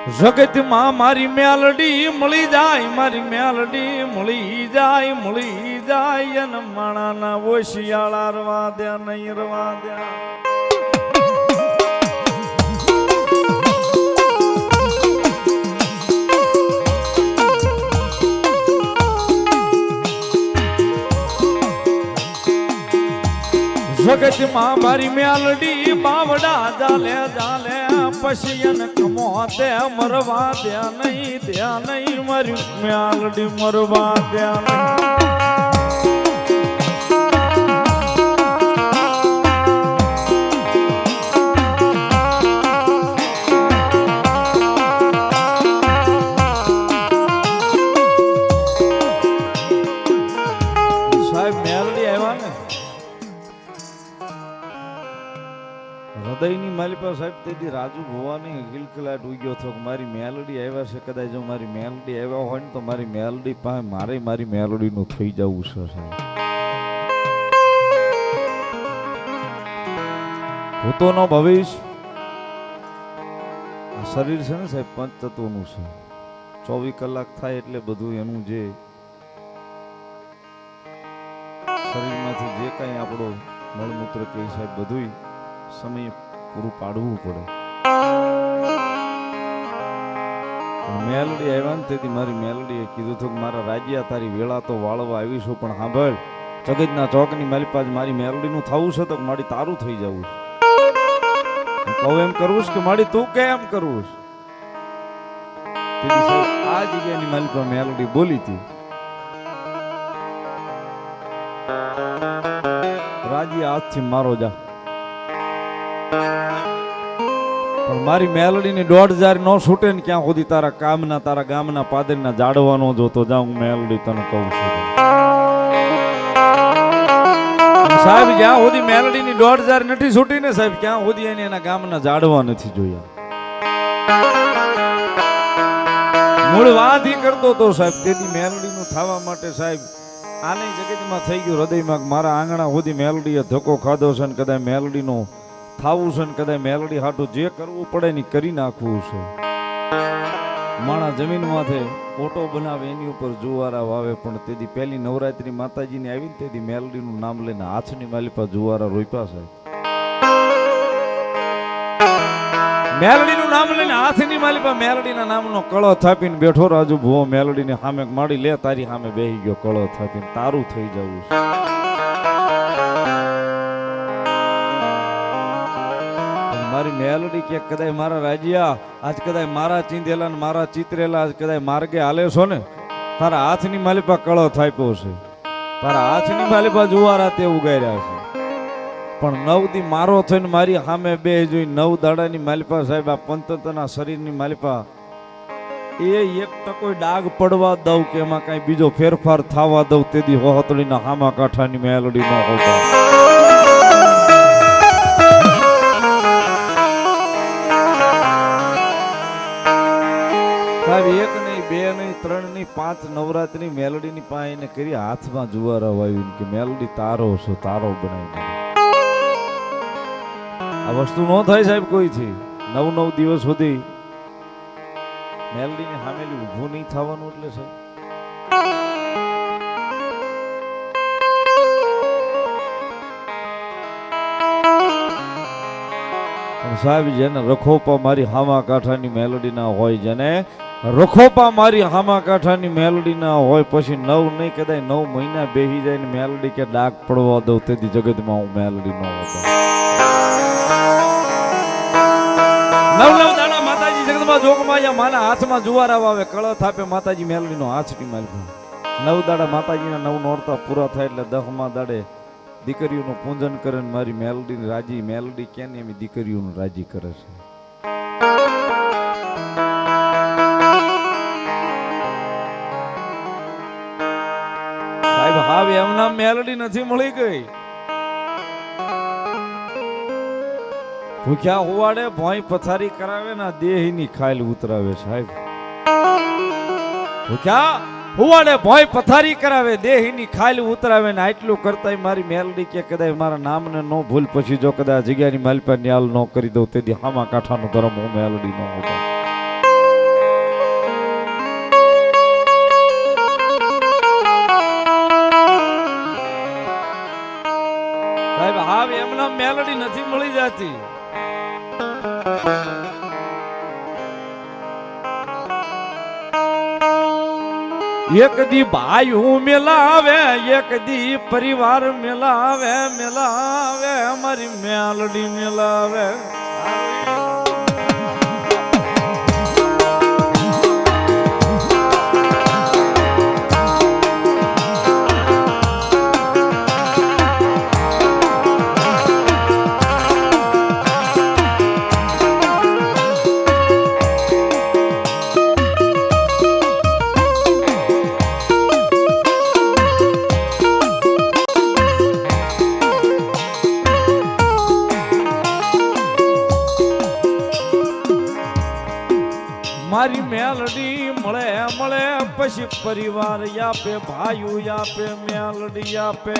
જગતમાં મારી મેલડી મળી જાય, મારી મેલડી મળી જાય અને માણાના ઓશિયાળા રવા દે નહીં રવા દે. જગતમાં મારી મેલડી બાવડા જાલે જાલે પશિયન કમો દે મરવા દે નહીં મારી મેલડી મરવા દે નહીં. સાહેબ મેલડી આવ્યા ને હૃદયની માલિપા સાહેબ તેથી રાજુ ભવાની કિલકલાટ ઉગ્યો હતો કે મારી મેલડી આવ્યા છે. કદાચ જો મારી મેલડી આવ્યા હોય ને તો મારી મેલડી પાસે મારી મેલડીનું થઈ જવું છે સાહેબ. ભૂતોનો ભવિષ્ય શરીર છે ને સાહેબ પંચ તત્વનું છે. 24 કલાક થાય એટલે બધું એનું જે શરીરમાંથી જે કાંઈ આપણો મળમૂત્ર કે સાહેબ બધું સમય પૂરું પાડવું પડે. મેલડી આવ્યા ને તેથી મારી મેલડીએ કીધું હતું કે મારા રાજ્યા તારી વેળા તો વાળવા આવીશું, પણ સાંભળ જગતના ચોકની મારી પાસે મારી મેલડીનું થવું છે તો મારી તારું થઈ જવું છે. કહું એમ કરવું કે મારી તું કે એમ કરવું છે. આ જગ્યાની મારી પાસે મેલડી બોલી હતી, રાજી આજથી મારો જા. પણ મારી મેલડીની 1,500 નો છૂટે ને ક્યાં સુધી તારા કામના તારા ગામના પાદરના જાડવાનો જોતો જાઉં મેલડી તને કહું છું સાહેબ. જ્યાં સુધી મેલડીની 1,500 નથી છૂટી ને સાહેબ ક્યાં સુધી એને એના ગામના જાડવા નથી જોયા. મૂળ વાત ઈ કરતો તો સાહેબ તેથી મેલડીનું થવા માટે સાહેબ આને જગતમાં થઈ ગયું હૃદયમાં મારા આંગણા સુધી મેલડીએ ધક્કો ખાધો છે ને કદાચ મેલડીનો થાવું છે ને કદાચ મેલડી હાટું જે કરવું પડે ને કરી નાખવું છે. માણા જમીનમાંથી ઓટો બનાવે એની ઉપર જુવારા વાવે, પણ તેથી પહેલી નવરાત્રી માતાજીની આવી ને તેથી મેલડીનું નામ લઈને હાથની માલિપા જુવારા રોપ્યા છે. મેલડીનું નામ લઈને હાથની માલિપા મેલડીના નામનો કળો થાપીને બેઠો રાજુ ભુવો મેલડીને સામે માડી લે તારી સામે બેહી ગયો કળો થાપીને તારું થઈ જવું છે. મારી મેલડી કે કદાચ મારા રાજ્યા આજ કદાચ મારા ચીંધેલા ને મારા ચિતરેલા આજ કદાચ માર્ગે હાલે છો ને તારા હાથની માલિપા કળો થાપ્યો છે, તારા હાથની માલિપા જુવારા તે ઉગાર્યા છે. પણ 9 દી મારો થઈને મારી સામે બે જોઈ 9 દાડાની માલિપા સાહેબ આ પંચતંત્રના શરીરની માલિપા એ 1% ડાઘ પડવા દઉં કે એમાં કઈ બીજો ફેરફાર થવા દઉં તેથી હોહતડીના હામા કાંઠાની મેલડી ન હોતા. સાહેબ 1 નહીં 2 નહીં 3 નહીં 5 નવરાત્રી મેલડીની પાસે એને કરી હાથમાં જુવારા વાવ્યું કે મેલડી તારો છો તારો બનાવી. આ વસ્તુ ન થાય સાહેબ કોઈથી. 9 દિવસ સુધી મેલડીની સામેલી ઊભું નહીં થવાનું એટલે સાહેબ સાહેબ જેને રખોપા મારી હામા કાંઠાની મેલડી ના હોય, જેને રખોપા મારી હામા કાંઠાની મેલડી ના હોય પછી 9 નહીં કદાચ 9 મહિના બેહી જાય ને મેલડી કે ડાક પડવા દઉં તેથી જગતમાં હું મેલડી ન હોતો. 9 દાડા માતાજી જગતમાં જોગમાં માના હાથમાં જુવારા વાવે કળો થાપે માતાજી મેલડીનો હાથની માલિકા. 9 દાડા માતાજીના 9 નોરતા પૂરા થાય એટલે 10મા દાડે દીકરીઓનું પૂજન કરે ને મારી મેલડી રાજી મેલડી કેને એમ દીકરીઓનું રાજી કરે છે. સાહેબ હાવ એમના મેલડી નથી મળી ગઈ. ભૂખ્યા હોવાડે ભોંય પથારી કરાવે ને દેહની ખાઈલ ઉતરાવે સાહેબ. ભૂખ્યા હુવાડે ભોય પથારી કરાવે દેહીની ખાલી ઉતરાવે ને આટલું કરતા મારી મેલડી કે કદાચ મારા નામને નો ભૂલ પછી જો કદાચ જગ્યાની માલપા ન્યાલ ન કરી દઉં તેથી હામા કાંઠાનો ધર્મ હું મેલડી ન હોતો. મેલડી નથી મળી જતી. એક દી ભાઈ હું મેલાવે, એક દી પરિવાર મેલાવે, મેલાવે અમારી મેલડી મેલાવે. મારી મેલડી મળે મળે પછી પરિવાર આપે, ભાઈઓ આપે, મેલડી આપે.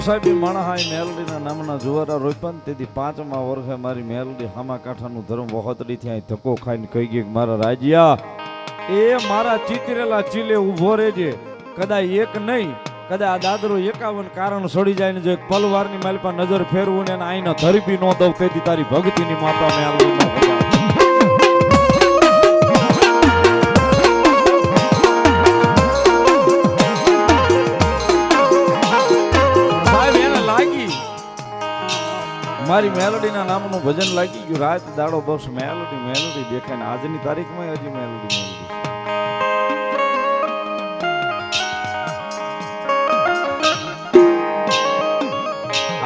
સાહેબી મણહાઈ મેલડીના નામના જુવારા રોપ્યા. તેથી 5મા વર્ષે મારી મેલડી હામા કાંઠાનું ધર્મ વહોતડી થી ધક્કો ખાઈને કહી ગઈ કે મારા રાજ્યા એ મારા ચિતરેલા ચીલે ઉભો રહેજે. કદાચ એક નહીં, કદાચ આ દાદરો 51 કારણ સડી જાય ને જો એક પલવારની માલપા નજર ફેરવું ને આઈના ધરબી નો દઉં તેથી તારી ભક્તિની માતા મેલડી નો મારી મેલડીના નામનું ભજન લાગી ગયું. રાત દાડો બસ મેલડી મેલડી દેખાય ને આજની તારીખમાં હજી મેલડી મેલડી.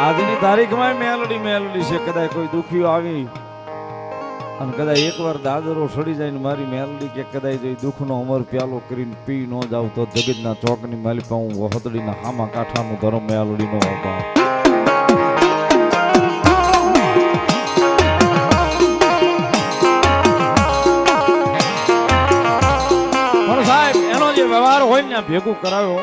આજની તારીખમાં મેલડી મેલડી છે. કદાચ કોઈ દુખીઓ આવી અને કદાચ એકવાર દાદરો સડી જાય ને મારી મેલડી કે કદાચ જો દુઃખનો અમર પ્યાલો કરીને પી ન જાવ તો જગતના ચોકની માલિકા હું વહતડીના હામા કાંઠાનું ધર્મ મેલડી નો હોતા. વ્યવહાર હોય ને ભેગું કરાવ્યો.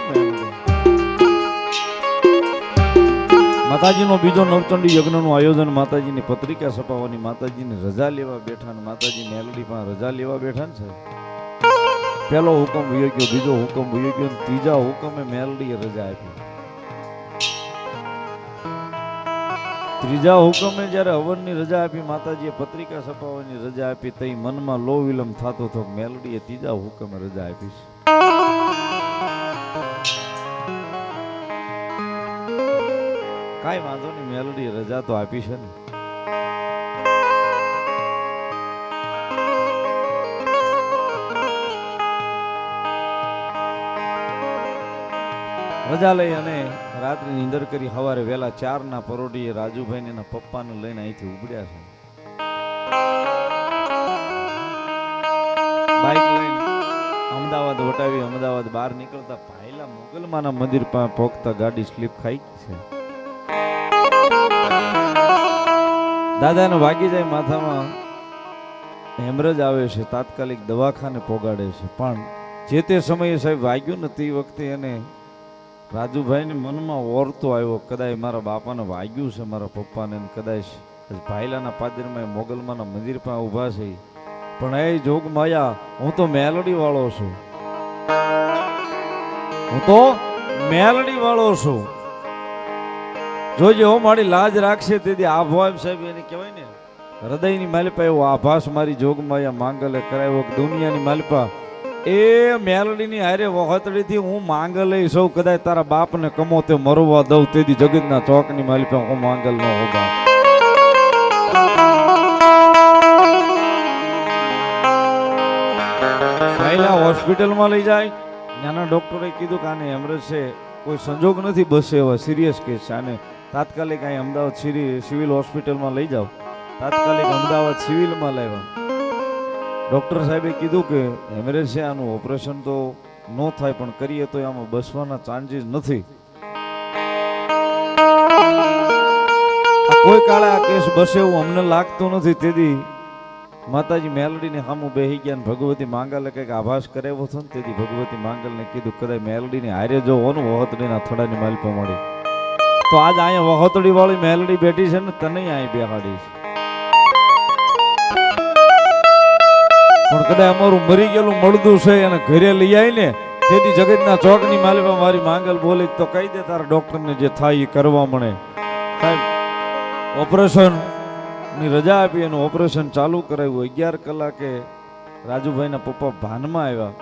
માતાજીનો બીજો નવચંડી યજ્ઞનું આયોજન, માતાજીની પત્રિકા છપાવવાની, માતાજીની રજા લેવા બેઠા ને માતાજી મેલડી પણ રજા લેવા બેઠા ને છે. પહેલો હુકમ વયો ગયો, બીજો હુકમ વયો ગયો, ત્રીજા હુકમે મેલડીએ રજા આપી. ત્રીજા હુકમે જયારે હવનની રજા આપી, માતાજીએ પત્રિકા છપાવવાની રજા આપી, તઈ મનમાં લો વિલંબ થતો હતો. મેલડીએ ત્રીજા હુકમે રજા આપી. કાઈ વાંધો નહીં, મેલડી રજા તો આપી છે ને. રજા લઈ અને રાત્રિ નીંદર કરી સવારે વહેલા 4ના પરોઢીએ રાજુભાઈ એના પપ્પાને લઈને અહીંથી ઉપડ્યા છે. બાઇક લઈને અમદાવાદ વટાવી અમદાવાદ બહાર નીકળતા ભાઈલા મોગલમાના મંદિર પાસે પહોંચતા ગાડી સ્લીપ ખાઈ છે. દાદાને વાગી જાય માથામાં, હેમરેજ આવે છે, તાત્કાલિક દવાખાને પોગાડે છે. પણ જે તે સમયે સાહેબ વાગ્યું ને તે વખતે એને રાજુભાઈને મનમાં ઓરતો આવ્યો, કદાચ મારા બાપાને વાગ્યું છે, મારા પપ્પાને, કદાચ ભાઈલાના પાદરમાં મોગલમાના મંદિર પાસે ઊભા છે. પણ એ જોગ માયા, હું તો મેલડી વાળો છું, હું તો મેલડી વાળો છું. જોજે હો મારી લાજ રાખશે તેથી આભાસ સાહેબ એને કહેવાય ને હૃદયની માલિપા એવો આભાસ મારી જોગમાયા માંગલે કરાવ્યો. દુનિયાની માલિપા એ મેલડીની હારે વખતડીથી હું માંગલ સૌ, કદાચ તારા બાપને કમો તે મરવા દઉં તેથી જગતના ચોકની માલિપા હું માંગલ ન હોગા. પહેલા હોસ્પિટલમાં લઈ જાય, ત્યાંના ડોક્ટરે કીધું કે આને હેમરેજ છે, કોઈ સંજોગ નથી, બસ એવા સિરિયસ કેસ છે, આને તાત્કાલિક અહીં અમદાવાદ સિવિલ હોસ્પિટલમાં લઈ જાઓ. તાત્કાલિક અમદાવાદ સિવિલમાં લાવ્યા. ડોક્ટર સાહેબે કીધું કે હેમરેજ છે, આનું ઓપરેશન તો ન થાય, પણ કરીએ તો આમાં બસવાના ચાન્સીસ નથી. કોઈ કાળે આ કેસ બસે એવું અમને લાગતું નથી. તેથી માતાજી મેલડીને સામું બેહી ગયા, ભગવતી માંગલે કંઈક આભાસ કરાવ્યો હતો ને, તેથી ભગવતી માંગલને કીધું કદાચ મેલડીની હારે જો હોનું વહોતડીના થડાની માલિપા મળી તો આજ અહીંયા વહોતડી વાળી મેલડી બેઠી છે ને, તને અહીં બેહાડી છે. પણ કદાચ અમારું મરી ગયેલું મળદું છે અને ઘરે લઈ આવીને તેથી જગતના ચોકની માલિકા મારી માંગલ બોલી તો કહી દે તારા ડોક્ટરને જે થાય એ કરવા મળે. સાહેબ ઓપરેશન ની રજા આપી એનું ઓપરેશન ચાલુ કરાવ્યું. 11 કલાકે રાજુભાઈના પપ્પા ભાનમાં આવ્યા.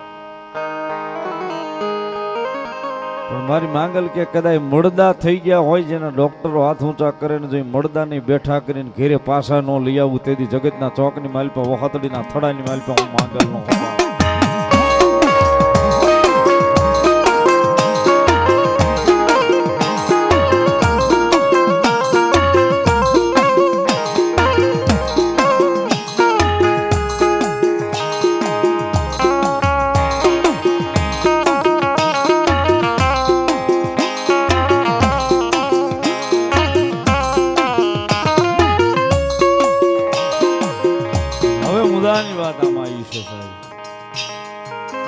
પણ મારી માંગલ કે કદાચ મળદા થઈ ગયા હોય જેના ડોક્ટરો હાથ ઊંચા કરે ને જો મળદા નહીં બેઠા કરીને ઘેરે પાછા ન લઈ આવું તેથી જગતના ચોકની માલપા વહાતડીના થડાની માલપા હું માંગલ નો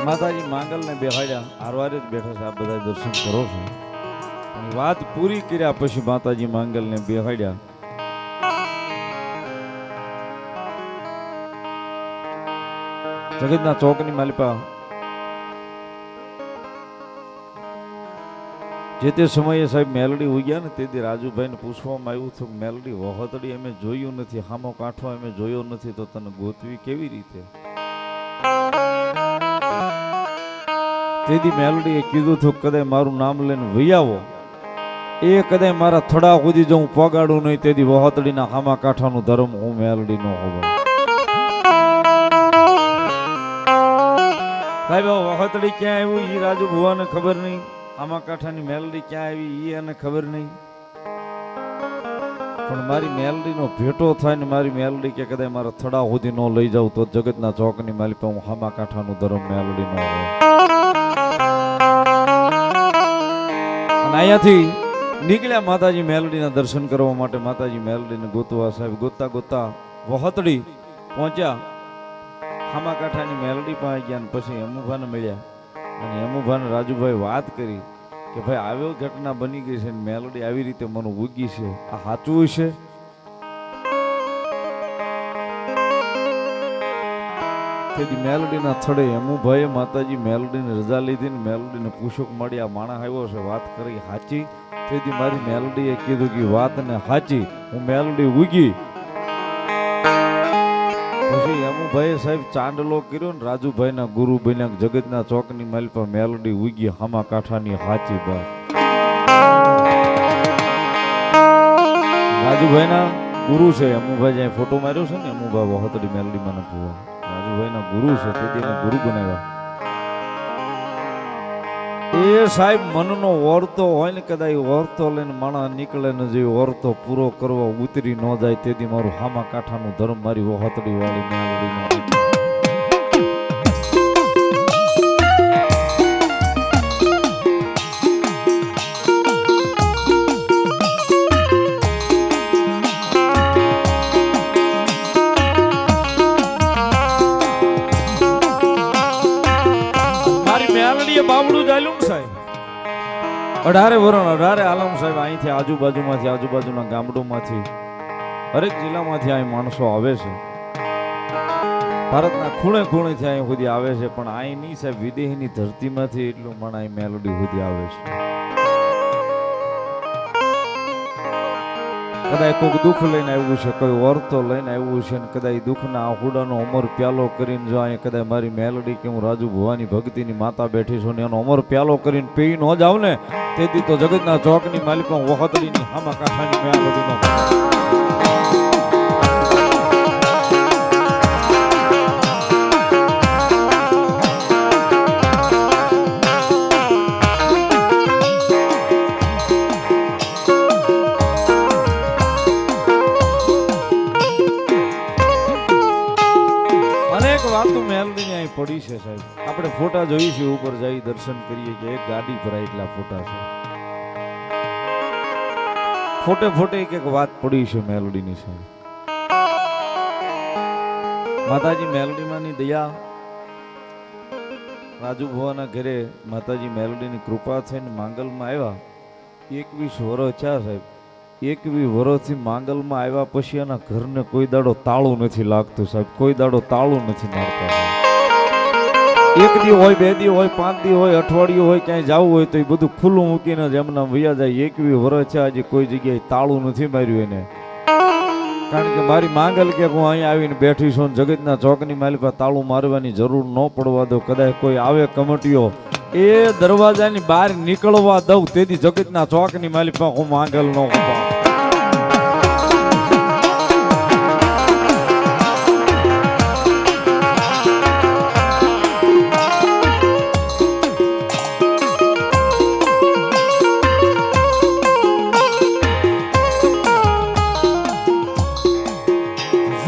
માતાજી માંગલને બેહાડ્યા આરવારે જ બેઠા છે. આ બધા દર્શન કરો છો. વાત પૂરી કર્યા પછી માતાજી માંગલને બેહાડ્યા. જગતના ચોકની માલિપા જે તે સમયે સાહેબ મેલડી ઉગ્યા ને તેથી રાજુભાઈને પૂછવામાં આવ્યું હતું મેલડી વહોતડી અમે જોયું નથી, હામો કાંઠો અમે જોયો નથી તો તને ગોતવી કેવી રીતે? તેથી મેલડીએ કીધું હતું કદાચ મારું નામ લઈને વહી આવો, એ કદાચ મારા થડા સુધી જો હું પગાડું નહીં તેથી વહોતડીના હામા કાંઠાનું ધર્મ હું મેલડી નો હોઉં. સાહેબ વહોતડી ક્યાં આવ્યું એ રાજુ ભુવાને ખબર નહીં, હામા કાંઠાની મેલડી ક્યાં આવી એ એને ખબર નહીં. પણ મારી મેલડીનો ભેટો થાય ને મારી મેલડી કે કદાચ મારા થડા સુધી નો લઈ જાઉં તો જગતના ચોકની માલિકા હું હામા કાંઠાનું ધર્મ મેલડી નો હોઉં. અહીંયાથી નીકળ્યા માતાજી મેલડીના દર્શન કરવા માટે. માતાજી મેલડીને ગોતવા સાહેબ ગોતતા ગોતતા વહોતડી પહોંચ્યા. હામા કાંઠાની મેલડી પાસે ગયા ને પછી અમુભાને મળ્યા અને અમુભાને રાજુભાઈ વાત કરી કે ભાઈ આવ્યો ઘટના બની ગઈ છે ને મેલડી આવી રીતે મને ઉગી છે, આ સાચું છે? તેથી મેલડીના થડે અમુભાઈએ માતાજી મેલડીને રજા લીધી ને મેલડીને પૂછો મળી આ માણસ આવ્યો છે વાત કરી સાચી? તેથી મારી મેલડીએ કીધું કે વાત ને સાચી, હું મેલડી ઉગી. પછી અમુભાઈએ સાહેબ ચાંદલો કર્યો ને રાજુભાઈના ગુરુ બન્યા. જગતના ચોકની માલિકા મેલડી ઉગી હામા કાંઠાની સાચી વાત. રાજુભાઈના ગુરુ છે અમુભાઈ, જ્યાં ફોટો માર્યો છે ને અમુભા વહોતડી મેલડી મને પૂવા રાજુભાઈના ગુરુ છે તેથી એને ગુરુ બનાવ્યા. એ સાહેબ મનનો ઓરતો હોય ને કદાચ ઓરતો લઈને માણસ નીકળે ને જે ઓરતો પૂરો કરવા ઉતરી ન જાય તેથી મારું હામા કાંઠાનું ધર્મ મારી વહોતડી વાળી મેલડી નો. બાબડું ચાલ્યું સાહેબ 18 વરણ 18 આલમ સાહેબ અહીંથી આજુબાજુમાંથી આજુબાજુના ગામડોમાંથી હરેક જિલ્લામાંથી અહીં માણસો આવે છે. ભારતના ખૂણે ખૂણેથી અહીં સુધી આવે છે. પણ અહીં નહીં સાહેબ વિદેશની ધરતીમાંથી એટલું મણ અહીં મેલડી સુધી આવે છે. કદાચ કોઈક દુઃખ લઈને આવ્યું છે, કોઈ વર્તો લઈને આવ્યું છે, કદાચ દુઃખના આહુડાનો અમર પ્યાલો કરીને જો અહીંયા કદાચ મારી મેલડી કે હું રાજુ ભુવાની ભક્તિની માતા બેઠી છું ને એનો અમર પ્યાલો કરીને પી ન જાવ ને તેથી તો જગતના ચોકની માલિકા વહોતડીની હામા કાંઠાની મેલડીનો. પડી છે સાહેબ. આપણે ફોટા જોઈએ છીએ ઉપર જઈ દર્શન કરીએ કે એક ગાડી ભરાય એટલા ફોટા છે. ફોટે ફોટે એક વાત પડી છે મેલડીની સાહેબ. માતાજી મેલડીમાંની દયા રાજુ ભુવાના ઘરે માતાજી મેલડીની કૃપા થઈને માંગલમાં આવ્યા. 21 વર્ષ થયા સાહેબ. એકવી વર્ષથી માંગલમાં આવ્યા પછી એના ઘરને કોઈ દાડો તાળું નથી લાગતું સાહેબ, કોઈ દાડો તાળું નથી મારતા. એક દી હોય, બે દી હોય, 5 દી હોય, અઠવાડિયું હોય, ક્યાંય જવું હોય તો એ બધું ખુલ્લું મૂકીને જ એમના વયા જાય. 21 વર્ષ છે આજે કોઈ જગ્યાએ તાળું નથી માર્યું એને. કારણ કે મારી માંગલ કે હું અહીંયા આવીને બેઠી છું, જગતના ચોકની માલી પર તાળું મારવાની જરૂર ન પડવા દો. કદાચ કોઈ આવે કમિટીઓ એ દરવાજાની બહાર નીકળવા દઉં તેથી જગતના ચોકની માલી પર હું માંગલ ન ઉભા.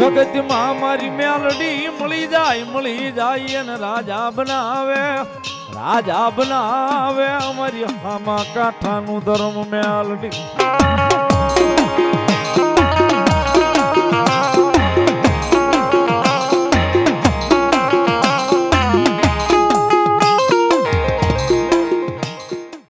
જગતમાં મારી મેલડી મળી જાય અને રાજા બનાવે અમારી હામા કાંઠાનું ધર્મ મેલડી.